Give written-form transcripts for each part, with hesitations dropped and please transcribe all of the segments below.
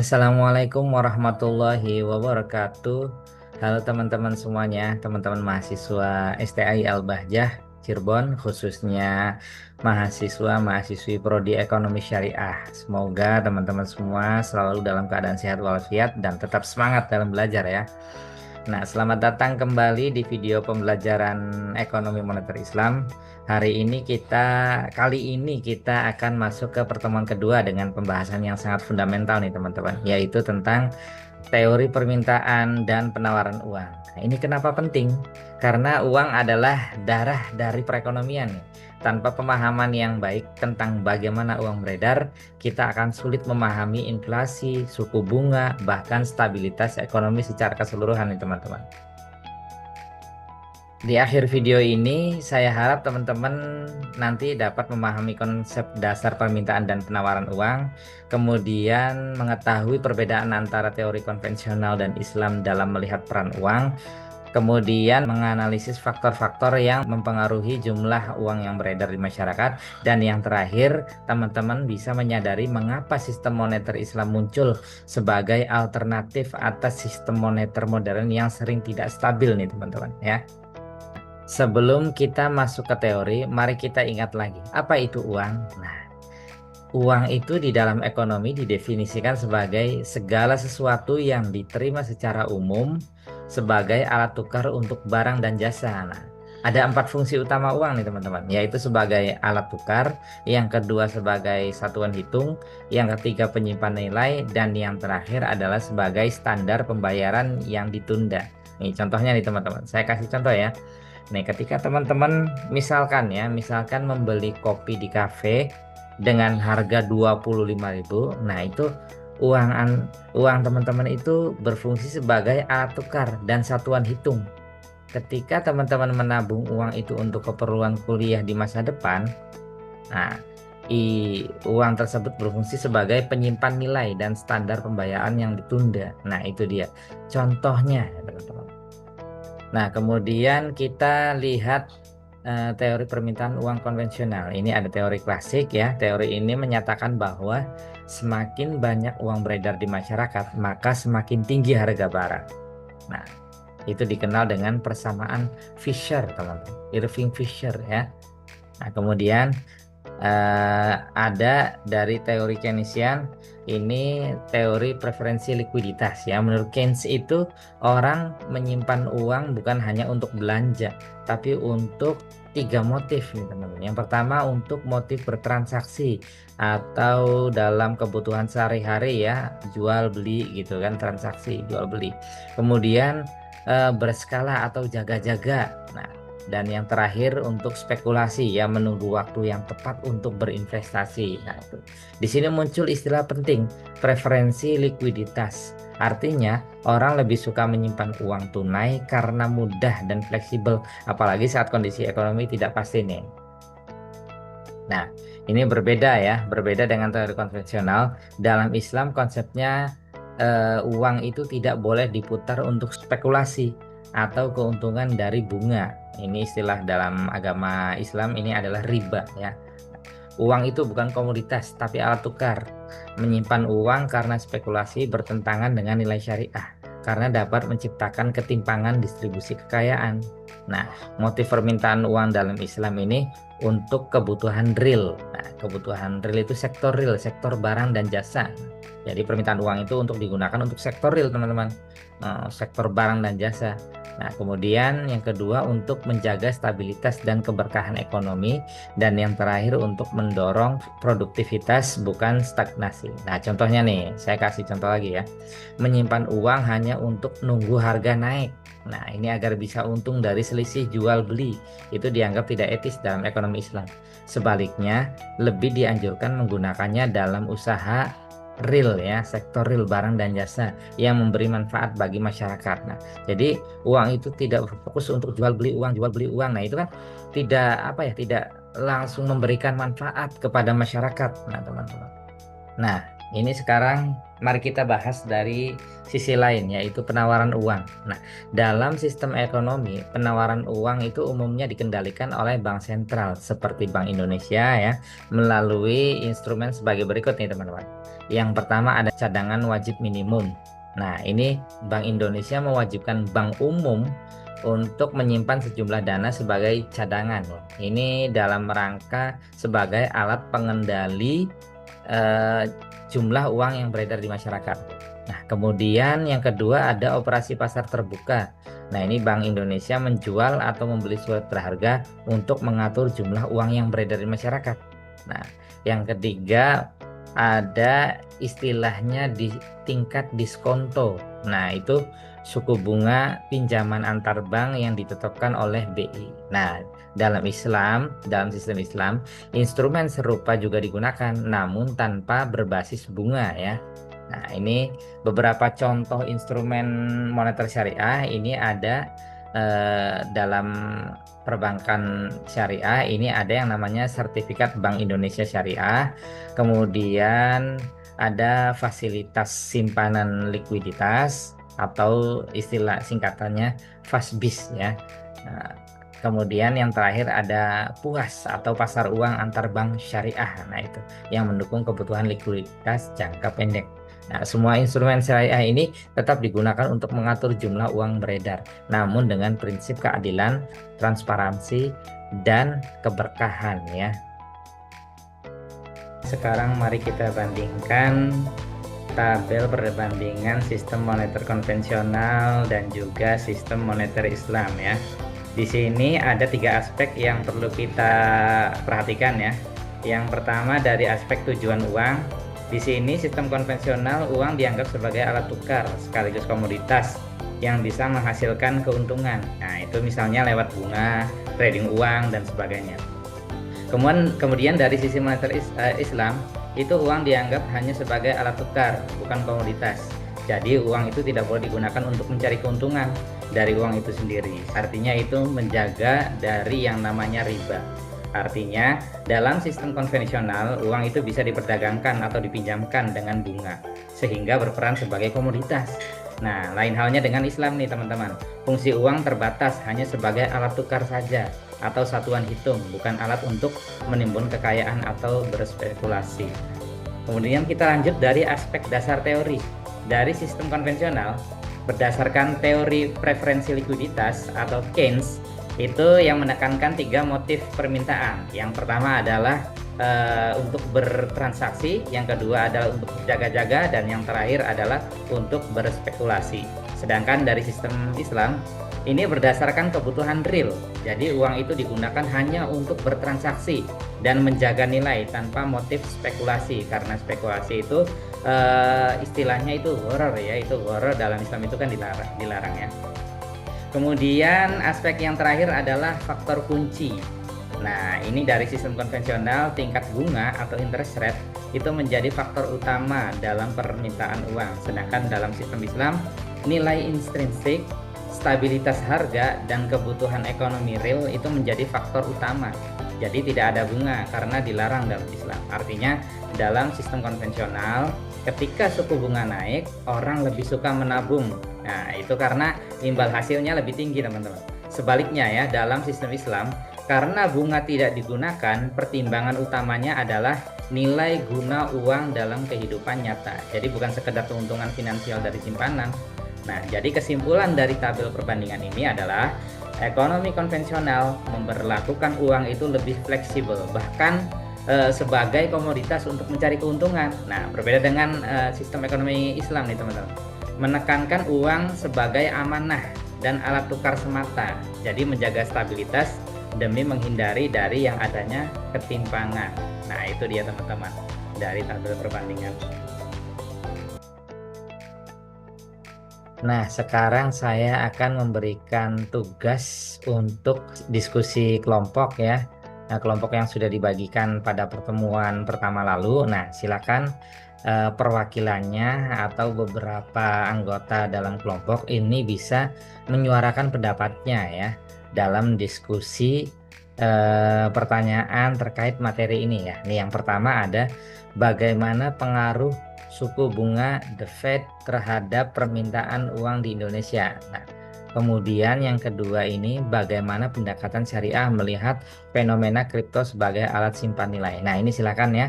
Assalamualaikum warahmatullahi wabarakatuh. Halo teman-teman semuanya, teman-teman mahasiswa STI Al-Bahjah Cirebon, khususnya mahasiswa-mahasiswi Prodi Ekonomi Syariah. Semoga teman-teman semua selalu dalam keadaan sehat walafiat dan tetap semangat dalam belajar ya. Nah, selamat datang kembali di video pembelajaran Ekonomi Moneter Islam. Kali ini kita akan masuk ke pertemuan kedua dengan pembahasan yang sangat fundamental nih teman-teman, yaitu tentang teori permintaan dan penawaran uang. Nah, ini kenapa penting? Karena uang adalah darah dari perekonomian nih. Tanpa pemahaman yang baik tentang bagaimana uang beredar, kita akan sulit memahami inflasi, suku bunga, bahkan stabilitas ekonomi secara keseluruhan nih teman-teman. Di akhir video ini, saya harap teman-teman nanti dapat memahami konsep dasar permintaan dan penawaran uang, kemudian mengetahui perbedaan antara teori konvensional dan Islam dalam melihat peran uang, kemudian menganalisis faktor-faktor yang mempengaruhi jumlah uang yang beredar di masyarakat, dan yang terakhir, teman-teman bisa menyadari mengapa sistem moneter Islam muncul sebagai alternatif atas sistem moneter modern yang sering tidak stabil nih teman-teman ya. Sebelum kita masuk ke teori, mari kita ingat lagi, apa itu uang? Nah, uang itu di dalam ekonomi didefinisikan sebagai segala sesuatu yang diterima secara umum sebagai alat tukar untuk barang dan jasa. Nah, ada 4 fungsi utama uang nih teman-teman, yaitu sebagai alat tukar, yang kedua sebagai satuan hitung, yang ketiga penyimpan nilai, dan yang terakhir adalah sebagai standar pembayaran yang ditunda. Nih contohnya nih teman-teman, saya kasih contoh ya. Nih, ketika teman-teman misalkan membeli kopi di kafe dengan harga 25.000, nah itu uang teman-teman itu berfungsi sebagai alat tukar dan satuan hitung. Ketika teman-teman menabung uang itu untuk keperluan kuliah di masa depan, nah uang tersebut berfungsi sebagai penyimpan nilai dan standar pembayaran yang ditunda. Nah, itu dia contohnya ya teman-teman. Nah, kemudian kita lihat teori permintaan uang konvensional. Ini ada teori klasik ya. Teori ini menyatakan bahwa semakin banyak uang beredar di masyarakat, maka semakin tinggi harga barang. Nah, itu dikenal dengan persamaan Fisher, teman-teman. Irving Fisher ya. Nah, kemudian ada dari teori Keynesian, ini teori preferensi likuiditas ya. Menurut Keynes itu orang menyimpan uang bukan hanya untuk belanja, tapi untuk 3 motif nih teman-teman. Yang pertama untuk motif bertransaksi atau dalam kebutuhan sehari-hari ya, jual beli gitu kan, transaksi jual beli. Kemudian berskala atau jaga-jaga. Nah, dan yang terakhir untuk spekulasi ya, menunggu waktu yang tepat untuk berinvestasi. Nah, itu. Di sini muncul istilah penting, preferensi likuiditas. Artinya, orang lebih suka menyimpan uang tunai karena mudah dan fleksibel, apalagi saat kondisi ekonomi tidak pasti nih. Nah, ini berbeda ya, berbeda dengan teori konvensional. Dalam Islam konsepnya uang itu tidak boleh diputar untuk spekulasi atau keuntungan dari bunga. Ini istilah dalam agama Islam, ini adalah riba ya. Uang itu bukan komoditas tapi alat tukar. Menyimpan uang karena spekulasi bertentangan dengan nilai syariah karena dapat menciptakan ketimpangan distribusi kekayaan. Nah, motif permintaan uang dalam Islam ini untuk kebutuhan real. Nah, kebutuhan real itu sektor real, sektor barang dan jasa. Jadi permintaan uang itu untuk digunakan untuk sektor real, teman-teman. Sektor barang dan jasa. Nah, kemudian yang kedua untuk menjaga stabilitas dan keberkahan ekonomi, dan yang terakhir untuk mendorong produktivitas bukan stagnasi. Nah, contohnya nih, saya kasih contoh lagi ya. Menyimpan uang hanya untuk nunggu harga naik. Nah, ini agar bisa untung dari selisih jual beli. Itu dianggap tidak etis dalam ekonomi Islam. Sebaliknya, lebih dianjurkan menggunakannya dalam usaha real ya, sektor real barang dan jasa yang memberi manfaat bagi masyarakat. Nah, jadi uang itu tidak berfokus untuk jual beli uang, jual beli uang. Nah, itu kan tidak langsung memberikan manfaat kepada masyarakat. Nah, teman-teman. Nah, ini sekarang mari kita bahas dari sisi lain, yaitu penawaran uang. Nah, dalam sistem ekonomi, penawaran uang itu umumnya dikendalikan oleh bank sentral seperti Bank Indonesia ya, melalui instrumen sebagai berikut nih teman-teman. Yang pertama ada cadangan wajib minimum. Nah, ini Bank Indonesia mewajibkan bank umum untuk menyimpan sejumlah dana sebagai cadangan. Ini dalam rangka sebagai alat pengendali eh, jumlah uang yang beredar di masyarakat. Nah, kemudian yang kedua ada operasi pasar terbuka. Nah, ini Bank Indonesia menjual atau membeli surat berharga untuk mengatur jumlah uang yang beredar di masyarakat. Nah, yang ketiga ada istilahnya di tingkat diskonto. Nah, itu suku bunga pinjaman antar bank yang ditetapkan oleh BI. Nah, dalam sistem Islam, instrumen serupa juga digunakan, namun tanpa berbasis bunga ya. Nah, ini beberapa contoh instrumen moneter syariah ini ada dalam perbankan syariah. Ini ada yang namanya sertifikat Bank Indonesia Syariah, kemudian ada fasilitas simpanan likuiditas atau istilah singkatannya FASBIS ya. Nah, kemudian yang terakhir ada PUAS atau pasar uang antar bank syariah. Nah, itu yang mendukung kebutuhan likuiditas jangka pendek. Nah, semua instrumen syariah ini tetap digunakan untuk mengatur jumlah uang beredar, namun dengan prinsip keadilan, transparansi, dan keberkahan ya. Sekarang mari kita bandingkan tabel perbandingan sistem moneter konvensional dan juga sistem moneter Islam ya. Di sini ada 3 aspek yang perlu kita perhatikan ya. Yang pertama dari aspek tujuan uang. Di sini sistem konvensional uang dianggap sebagai alat tukar sekaligus komoditas yang bisa menghasilkan keuntungan. Nah, itu misalnya lewat bunga, trading uang, dan sebagainya. Kemudian dari sisi moneter Islam, itu uang dianggap hanya sebagai alat tukar, bukan komoditas. Jadi uang itu tidak boleh digunakan untuk mencari keuntungan dari uang itu sendiri. Artinya itu menjaga dari yang namanya riba. Artinya, dalam sistem konvensional, uang itu bisa diperdagangkan atau dipinjamkan dengan bunga, sehingga berperan sebagai komoditas. Nah, lain halnya dengan Islam nih teman-teman. Fungsi uang terbatas hanya sebagai alat tukar saja, atau satuan hitung, bukan alat untuk menimbun kekayaan atau berspekulasi. Kemudian kita lanjut dari aspek dasar teori. Dari sistem konvensional, berdasarkan teori preferensi likuiditas atau Keynes, itu yang menekankan 3 motif permintaan. Yang pertama adalah untuk bertransaksi, yang kedua adalah untuk jaga-jaga, dan yang terakhir adalah untuk berspekulasi. Sedangkan dari sistem Islam ini berdasarkan kebutuhan real. Jadi uang itu digunakan hanya untuk bertransaksi dan menjaga nilai tanpa motif spekulasi, karena spekulasi itu istilahnya itu gharar ya, itu gharar dalam Islam itu kan dilarang ya. Kemudian aspek yang terakhir adalah faktor kunci. Nah, ini dari sistem konvensional tingkat bunga atau interest rate itu menjadi faktor utama dalam permintaan uang. Sedangkan dalam sistem Islam, nilai intrinsik, stabilitas harga, dan kebutuhan ekonomi real itu menjadi faktor utama. Jadi tidak ada bunga karena dilarang dalam Islam. Artinya dalam sistem konvensional, ketika suku bunga naik, orang lebih suka menabung. Nah, itu karena imbal hasilnya lebih tinggi teman-teman. Sebaliknya ya, dalam sistem Islam, karena bunga tidak digunakan, pertimbangan utamanya adalah nilai guna uang dalam kehidupan nyata. Jadi bukan sekedar keuntungan finansial dari simpanan. Nah, jadi kesimpulan dari tabel perbandingan ini adalah ekonomi konvensional memperlakukan uang itu lebih fleksibel, bahkan sebagai komoditas untuk mencari keuntungan. Nah, berbeda dengan sistem ekonomi Islam nih teman-teman, menekankan uang sebagai amanah dan alat tukar semata, jadi menjaga stabilitas demi menghindari dari yang adanya ketimpangan. Nah, itu dia teman-teman dari tabel perbandingan. Nah, sekarang saya akan memberikan tugas untuk diskusi kelompok ya. Nah, kelompok yang sudah dibagikan pada pertemuan pertama lalu. Nah, silakan perwakilannya atau beberapa anggota dalam kelompok ini bisa menyuarakan pendapatnya ya dalam diskusi pertanyaan terkait materi ini ya. Nih, yang pertama ada bagaimana pengaruh suku bunga The Fed terhadap permintaan uang di Indonesia. Nah, Kemudian yang kedua ini bagaimana pendekatan syariah melihat fenomena kripto sebagai alat simpan nilai. Nah ini silakan ya,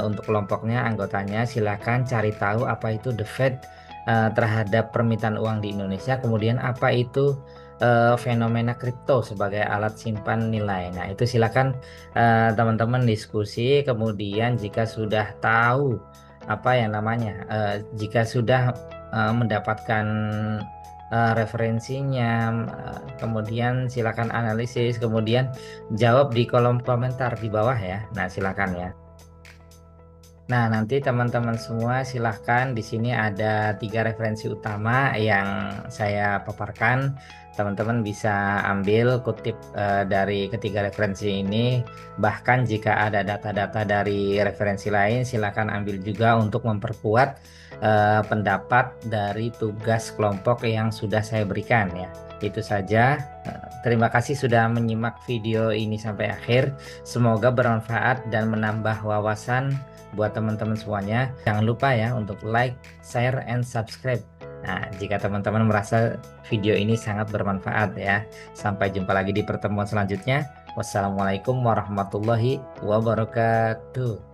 untuk kelompoknya anggotanya silakan cari tahu apa itu the Fed terhadap permintaan uang di Indonesia, kemudian apa itu fenomena kripto sebagai alat simpan nilai. Nah itu silakan teman-teman diskusi. Kemudian jika sudah tahu apa yang namanya, jika sudah mendapatkan referensinya, kemudian silakan analisis, kemudian jawab di kolom komentar di bawah ya. Nah, silakan ya. Nah, nanti teman-teman semua silahkan, di sini ada 3 referensi utama yang saya paparkan. Teman-teman bisa ambil kutip dari ketiga referensi ini. Bahkan jika ada data-data dari referensi lain, silahkan ambil juga untuk memperkuat pendapat dari tugas kelompok yang sudah saya berikan ya. Itu saja. Terima kasih sudah menyimak video ini sampai akhir. Semoga bermanfaat dan menambah wawasan buat teman-teman semuanya. Jangan lupa ya untuk like, share, and subscribe. Nah, jika teman-teman merasa video ini sangat bermanfaat ya. Sampai jumpa lagi di pertemuan selanjutnya. Wassalamualaikum warahmatullahi wabarakatuh.